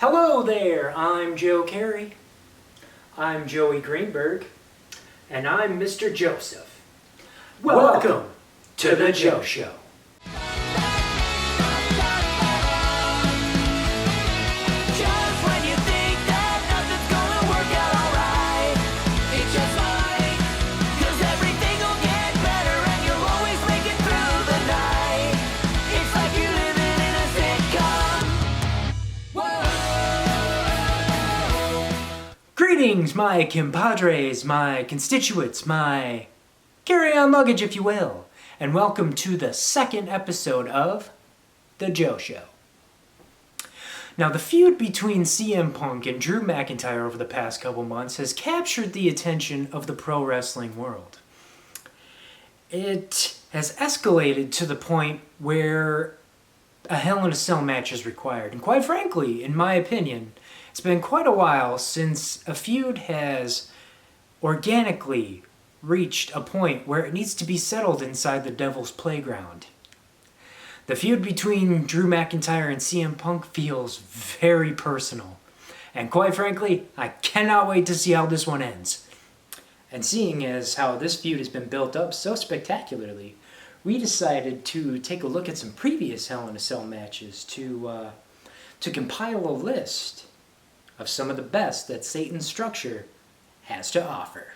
Hello there, I'm Joe Carrey. I'm Joey Greenberg. And I'm Mr. Joseph. Welcome to the Joe Show. Greetings, my compadres, my constituents, my carry-on luggage, if you will, and welcome to the second episode of The Joe Show. Now, the feud between CM Punk and Drew McIntyre over the past couple months has captured the attention of the pro wrestling world. It has escalated to the point where a Hell in a Cell match is required, and quite frankly, in my opinion, it's been quite a while since a feud has organically reached a point where it needs to be settled inside the Devil's Playground. The feud between Drew McIntyre and CM Punk feels very personal. And quite frankly, I cannot wait to see how this one ends. And seeing as how this feud has been built up so spectacularly, we decided to take a look at some previous Hell in a Cell matches to compile a list of some of the best that Satan's structure has to offer.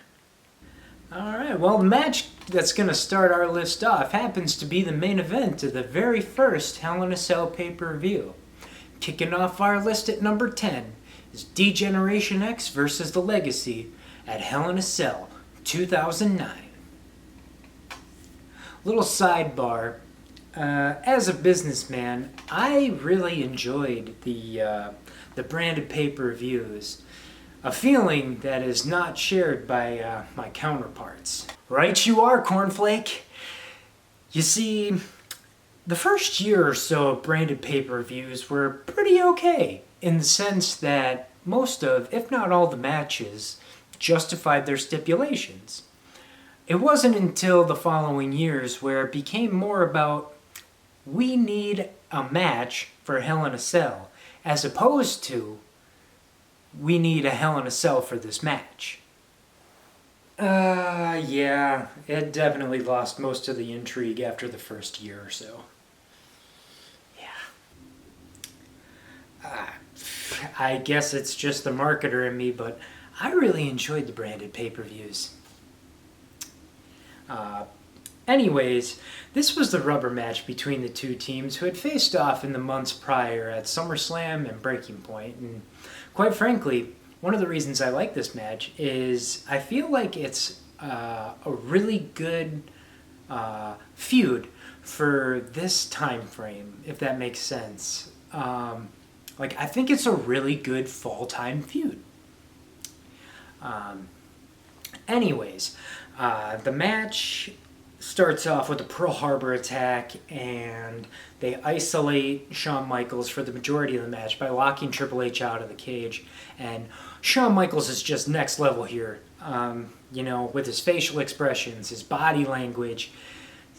Alright, well, the match that's going to start our list off happens to be the main event of the very first Hell in a Cell pay-per-view. Kicking off our list at number 10 is D-Generation X versus The Legacy at Hell in a Cell 2009. Little sidebar, as a businessman, I really enjoyed the branded pay-per-views, a feeling that is not shared by my counterparts. Right you are, Cornflake! You see, the first year or so of branded pay-per-views were pretty okay, in the sense that most of, if not all the matches, justified their stipulations. It wasn't until the following years where it became more about, we need a match for Hell in a Cell, as opposed to, we need a Hell in a Cell for this match. Yeah, it definitely lost most of the intrigue after the first year or so. Yeah. I guess it's just the marketer in me, but I really enjoyed the branded pay-per-views. Anyways, this was the rubber match between the two teams who had faced off in the months prior at SummerSlam and Breaking Point, and quite frankly, one of the reasons I like this match is I feel like it's a really good feud for this time frame, if that makes sense. I think it's a really good fall time feud. Anyways, the match starts off with a Pearl Harbor attack, and they isolate Shawn Michaels for the majority of the match by locking Triple H out of the cage. And Shawn Michaels is just next level here, with his facial expressions, his body language,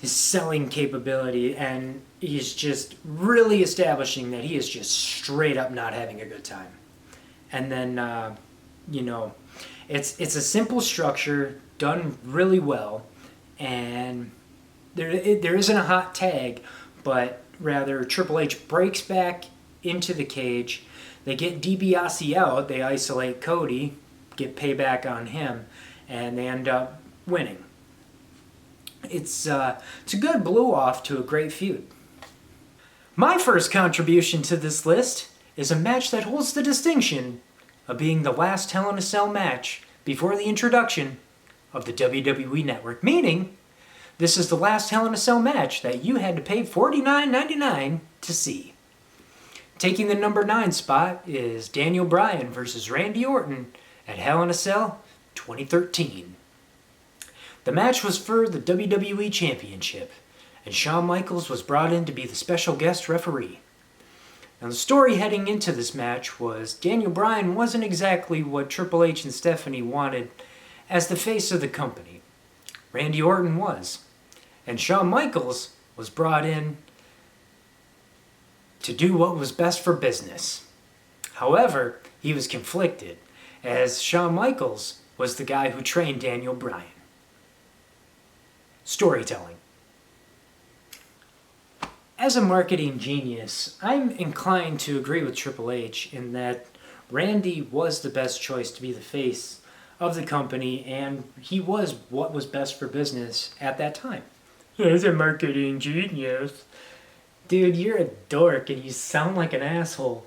his selling capability, and he's just really establishing that he is just straight up not having a good time. And then, it's a simple structure done really well. And there isn't a hot tag, but rather Triple H breaks back into the cage. They get DiBiase out. They isolate Cody, get payback on him, and they end up winning. It's a good blow-off to a great feud. My first contribution to this list is a match that holds the distinction of being the last Hell in a Cell match before the introduction of the WWE Network, meaning this is the last Hell in a Cell match that you had to pay $49.99 to see. Taking the number 9 spot is Daniel Bryan versus Randy Orton at Hell in a Cell 2013. The match was for the WWE Championship, and Shawn Michaels was brought in to be the special guest referee. Now, the story heading into this match was Daniel Bryan wasn't exactly what Triple H and Stephanie wanted as the face of the company. Randy Orton was. And Shawn Michaels was brought in to do what was best for business. However, he was conflicted, as Shawn Michaels was the guy who trained Daniel Bryan. Storytelling. As a marketing genius, I'm inclined to agree with Triple H in that Randy was the best choice to be the face of the company, and he was what was best for business at that time. As a marketing genius. Dude, you're a dork and you sound like an asshole.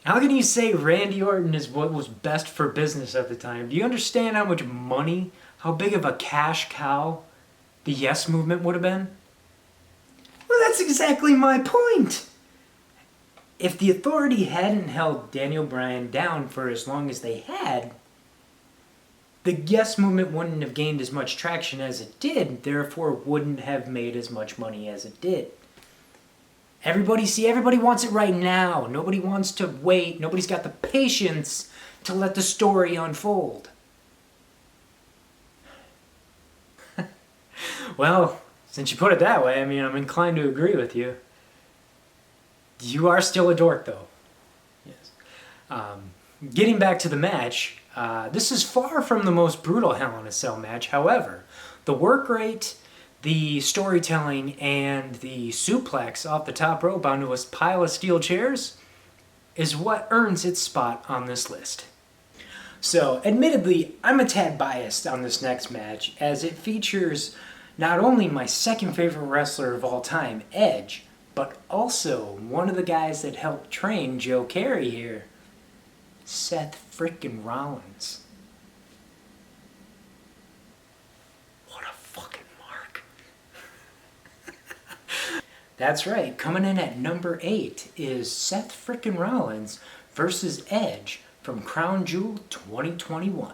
How can you say Randy Orton is what was best for business at the time? Do you understand how much money, how big of a cash cow the Yes Movement would have been? Well, that's exactly my point. If the Authority hadn't held Daniel Bryan down for as long as they had, the Yes Movement wouldn't have gained as much traction as it did, therefore wouldn't have made as much money as it did. Everybody wants it right now. Nobody wants to wait. Nobody's got the patience to let the story unfold. Well, since you put it that way, I'm inclined to agree with you. You are still a dork, though. Yes. Getting back to the match, this is far from the most brutal Hell in a Cell match. However, the work rate, the storytelling, and the suplex off the top rope onto a pile of steel chairs is what earns its spot on this list. So, admittedly, I'm a tad biased on this next match, as it features not only my second favorite wrestler of all time, Edge, but also one of the guys that helped train Joe Carrey here, Seth frickin' Rollins. What a fucking mark. That's right, coming in at number 8 is Seth frickin' Rollins versus Edge from Crown Jewel 2021.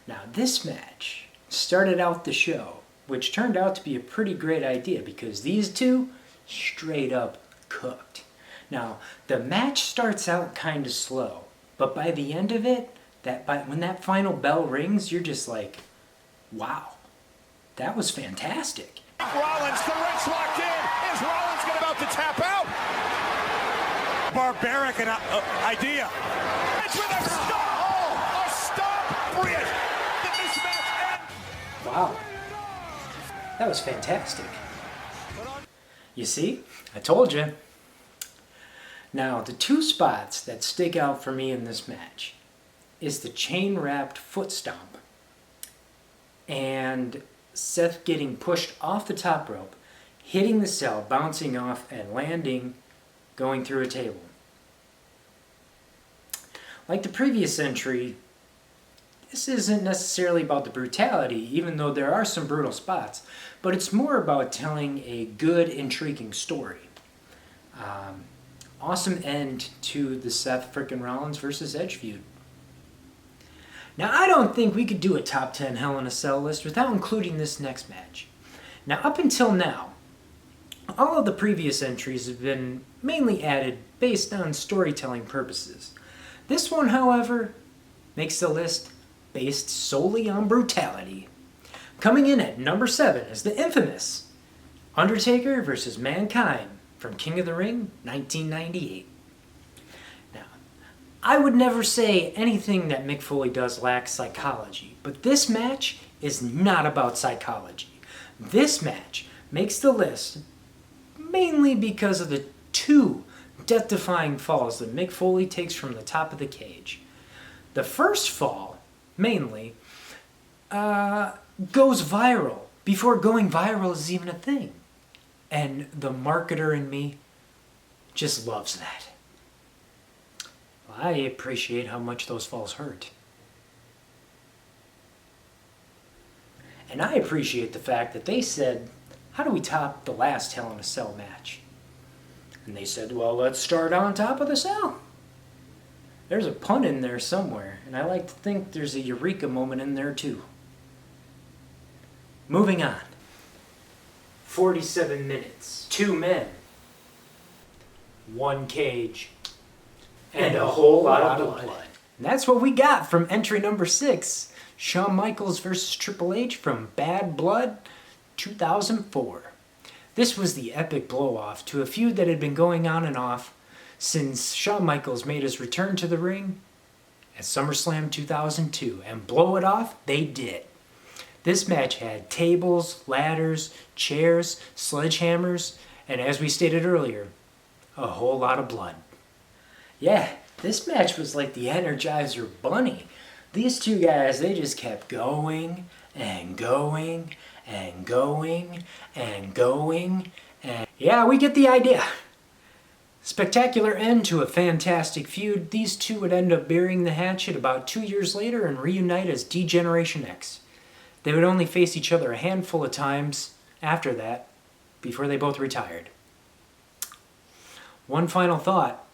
Now this match started out the show, which turned out to be a pretty great idea because these two straight up cooked. Now, the match starts out kind of slow, but by the end of it, when that final bell rings, you're just like, wow, that was fantastic. Rollins, the wrist locked in. Is Rollins about to tap out? Barbaric idea. It's with a stop. Oh, a stop. Bridge. Did this match end? Wow. That was fantastic. You see? I told you. Now, the two spots that stick out for me in this match is the chain-wrapped foot stomp and Seth getting pushed off the top rope, hitting the cell, bouncing off, and landing, going through a table. Like the previous entry, this isn't necessarily about the brutality, even though there are some brutal spots, but it's more about telling a good, intriguing story. Awesome end to the Seth frickin' Rollins versus Edge feud. Now, I don't think we could do a top 10 Hell in a Cell list without including this next match. Now, up until now, all of the previous entries have been mainly added based on storytelling purposes. This one, however, makes the list based solely on brutality. Coming in at number 7 is the infamous Undertaker versus Mankind from King of the Ring, 1998. Now, I would never say anything that Mick Foley does lacks psychology, but this match is not about psychology. This match makes the list mainly because of the two death-defying falls that Mick Foley takes from the top of the cage. The first fall, mainly, goes viral before going viral is even a thing. And the marketer in me just loves that. I appreciate how much those falls hurt. And I appreciate the fact that they said, how do we top the last Hell in a Cell match? And they said, well, let's start on top of the cell. There's a pun in there somewhere, and I like to think there's a eureka moment in there too. Moving on. 47 minutes, 2 men, 1 cage, and a whole lot of blood. And that's what we got from entry number 6, Shawn Michaels versus Triple H from Bad Blood 2004. This was the epic blow-off to a feud that had been going on and off since Shawn Michaels made his return to the ring at SummerSlam 2002, and blow it off, they did. This match had tables, ladders, chairs, sledgehammers, and as we stated earlier, a whole lot of blood. Yeah, this match was like the Energizer Bunny. These two guys, they just kept going and going and going and going, and yeah, we get the idea. Spectacular end to a fantastic feud. These two would end up burying the hatchet about 2 years later and reunite as D-Generation X. They would only face each other a handful of times after that, before they both retired. One final thought.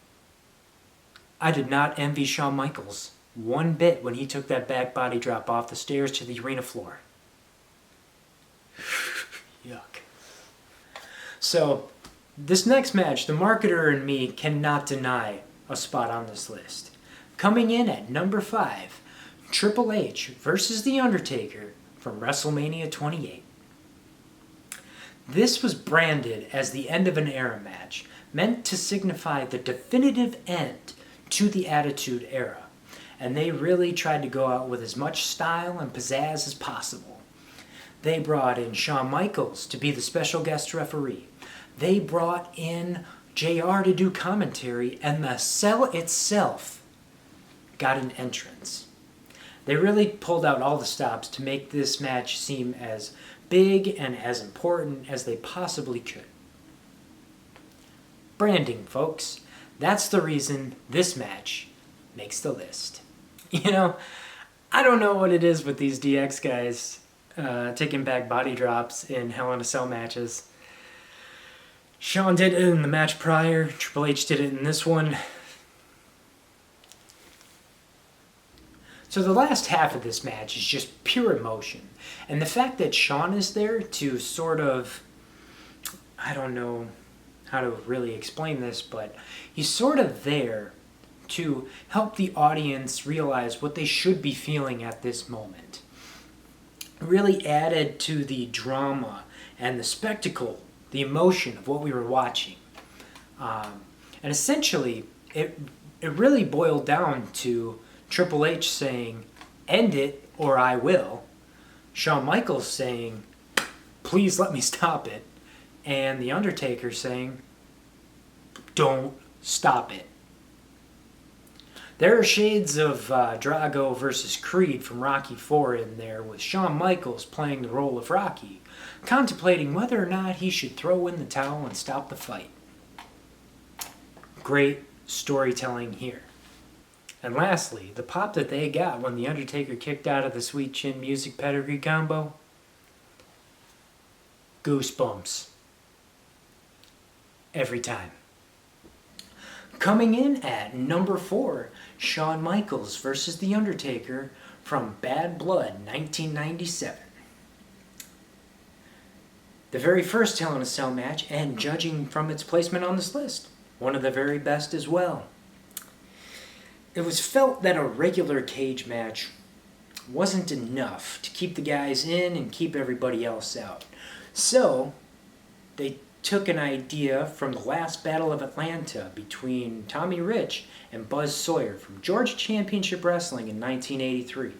I did not envy Shawn Michaels one bit when he took that back body drop off the stairs to the arena floor. Yuck. So, this next match, the marketer and me cannot deny a spot on this list. Coming in at number 5, Triple H versus The Undertaker from WrestleMania 28. This was branded as the end of an era match, meant to signify the definitive end to the Attitude Era, and they really tried to go out with as much style and pizzazz as possible. They brought in Shawn Michaels to be the special guest referee. They brought in JR to do commentary, and the cell itself got an entrance. They really pulled out all the stops to make this match seem as big and as important as they possibly could. Branding, folks. That's the reason this match makes the list. You know, I don't know what it is with these DX guys taking back body drops in Hell in a Cell matches. Shawn did it in the match prior. Triple H did it in this one. So the last half of this match is just pure emotion. And the fact that Shawn is there to sort of, I don't know how to really explain this, but he's sort of there to help the audience realize what they should be feeling at this moment. It really added to the drama and the spectacle, the emotion of what we were watching. And essentially, it really boiled down to Triple H saying, "End it or I will." Shawn Michaels saying, "Please let me stop it." And The Undertaker saying, "Don't stop it." There are shades of Drago versus Creed from Rocky IV in there, with Shawn Michaels playing the role of Rocky, contemplating whether or not he should throw in the towel and stop the fight. Great storytelling here. And lastly, the pop that they got when The Undertaker kicked out of the Sweet Chin Music Pedigree combo. Goosebumps. Every time. Coming in at number 4, Shawn Michaels versus The Undertaker from Bad Blood 1997. The very first Hell in a Cell match, and judging from its placement on this list, one of the very best as well. It was felt that a regular cage match wasn't enough to keep the guys in and keep everybody else out. So, they took an idea from the last Battle of Atlanta between Tommy Rich and Buzz Sawyer from Georgia Championship Wrestling in 1983.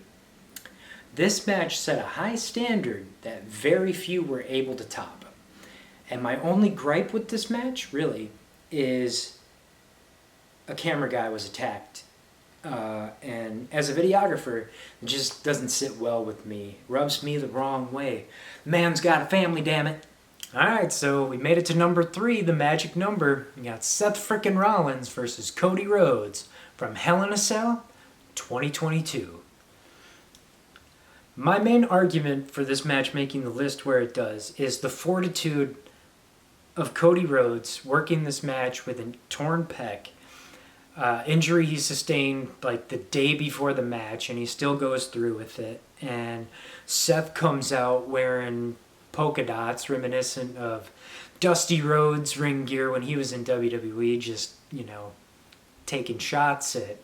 This match set a high standard that very few were able to top. And my only gripe with this match, really, is a camera guy was attacked. And as a videographer, it just doesn't sit well with me. Rubs me the wrong way. Man's got a family, damn it. Alright, so we made it to number 3, the magic number. We got Seth frickin' Rollins versus Cody Rhodes from Hell in a Cell 2022. My main argument for this match making the list where it does is the fortitude of Cody Rhodes working this match with a torn pec. Injury he sustained like the day before the match, and he still goes through with it. And Seth comes out wearing polka dots, reminiscent of Dusty Rhodes' ring gear when he was in WWE, just, taking shots at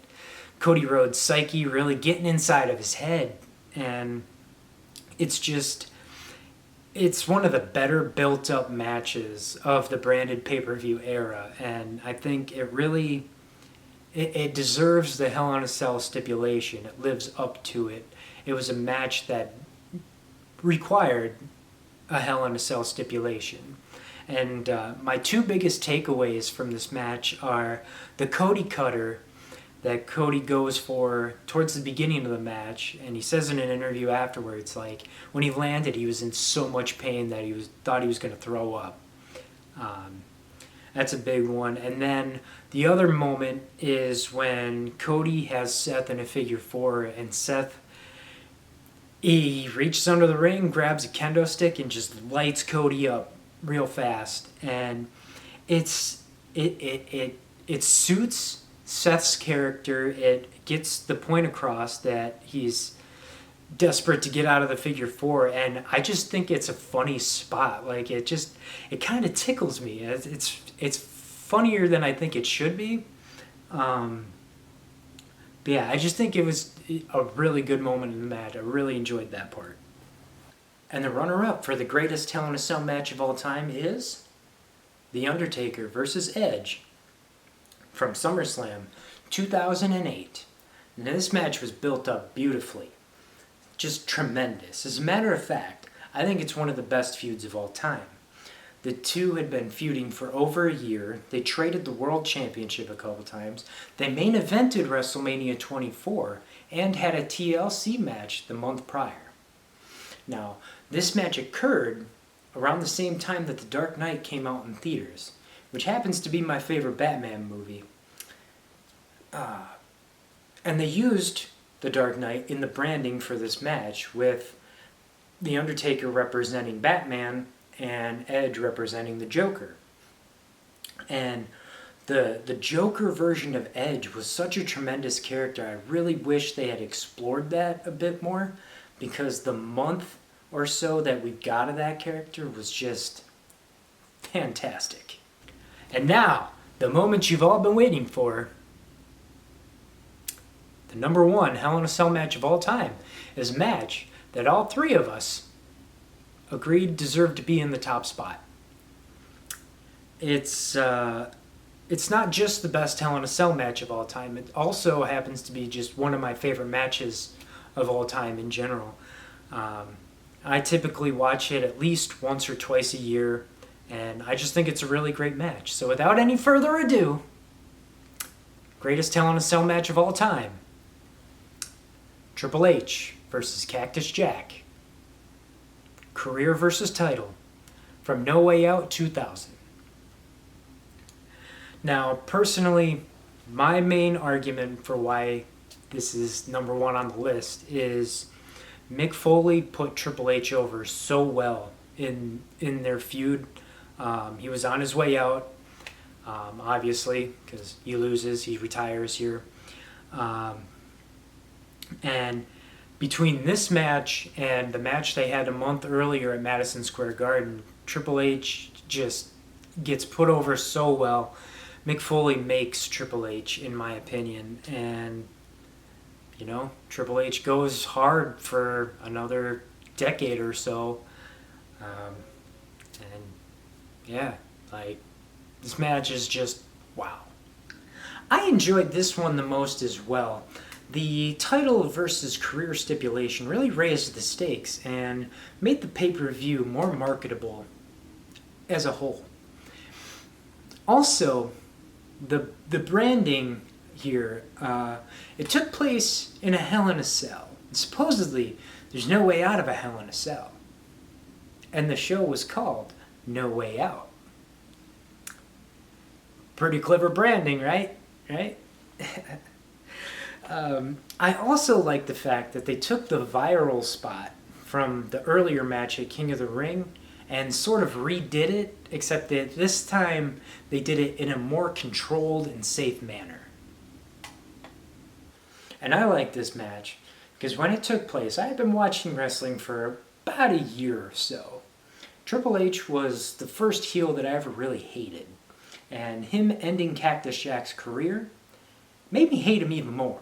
Cody Rhodes' psyche, really getting inside of his head. And it's it's one of the better built up matches of the branded pay-per-view era, and I think it really it deserves the Hell in a Cell stipulation. It lives up to it. It was a match that required a Hell in a Cell stipulation. And my two biggest takeaways from this match are the Cody Cutter that Cody goes for towards the beginning of the match, and he says in an interview afterwards, like, when he landed, he was in so much pain that thought he was going to throw up. That's a big one. And then the other moment is when Cody has Seth in a figure four, and Seth, he reaches under the ring, grabs a kendo stick, and just lights Cody up real fast. And it suits Seth's character. It gets the point across that he's desperate to get out of the figure four, and I just think it's a funny spot. Like, it kind of tickles me. It's funnier than I think it should be. But yeah, I just think it was a really good moment in the match. I really enjoyed that part. And the runner-up for the greatest Hell in a Cell match of all time is The Undertaker versus Edge from SummerSlam 2008. Now, this match was built up beautifully. Just tremendous. As a matter of fact, I think it's one of the best feuds of all time. The two had been feuding for over a year. They traded the World Championship a couple times. They main evented WrestleMania 24 and had a TLC match the month prior. Now, this match occurred around the same time that The Dark Knight came out in theaters, which happens to be my favorite Batman movie. And they used The Dark Knight in the branding for this match, with The Undertaker representing Batman and Edge representing the Joker. And the Joker version of Edge was such a tremendous character. I really wish they had explored that a bit more, because the month or so that we got of that character was just fantastic. And now, the moment you've all been waiting for, the number one Hell in a Cell match of all time, is a match that all three of us agreed deserved to be in the top spot. It's not just the best Hell in a Cell match of all time. It also happens to be just one of my favorite matches of all time in general. I typically watch it at least once or twice a year, and I just think it's a really great match. So without any further ado, greatest Hell in a Cell match of all time, Triple H versus Cactus Jack. Career versus title from No Way Out 2000. Now, personally, my main argument for why this is number one on the list is Mick Foley put Triple H over so well in their feud. He was on his way out, obviously, because he loses, he retires here. And between this match and the match they had a month earlier at Madison Square Garden, Triple H just gets put over so well. Mick Foley makes Triple H, in my opinion, and Triple H goes hard for another decade or so. And yeah, this match is just wow. I enjoyed this one the most as well. The title versus career stipulation really raised the stakes and made the pay-per-view more marketable as a whole. Also, the branding here, it took place in a Hell in a Cell. Supposedly, there's no way out of a Hell in a Cell. And the show was called No Way Out. Pretty clever branding, right? Right? I also like the fact that they took the viral spot from the earlier match at King of the Ring and sort of redid it, except that this time they did it in a more controlled and safe manner. And I like this match because when it took place, I had been watching wrestling for about a year or so. Triple H was the first heel that I ever really hated, and him ending Cactus Jack's career made me hate him even more.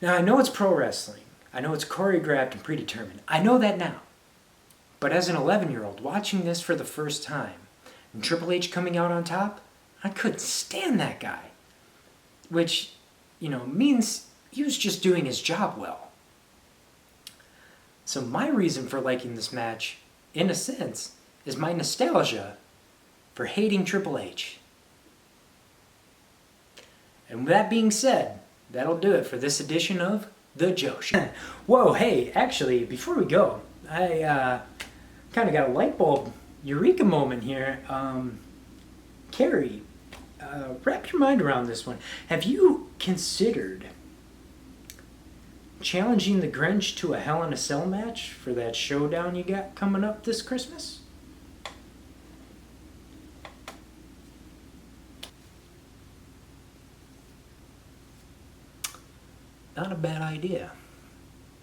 Now, I know it's pro wrestling. I know it's choreographed and predetermined. I know that now. But as an 11-year-old watching this for the first time, and Triple H coming out on top, I couldn't stand that guy. Which, means he was just doing his job well. So my reason for liking this match, in a sense, is my nostalgia for hating Triple H. And with that being said, that'll do it for this edition of The Joe Show. Whoa, hey, actually, before we go, I kind of got a light bulb eureka moment here. Carrey, wrap your mind around this one. Have you considered challenging the Grinch to a Hell in a Cell match for that showdown you got coming up this Christmas? Not a bad idea.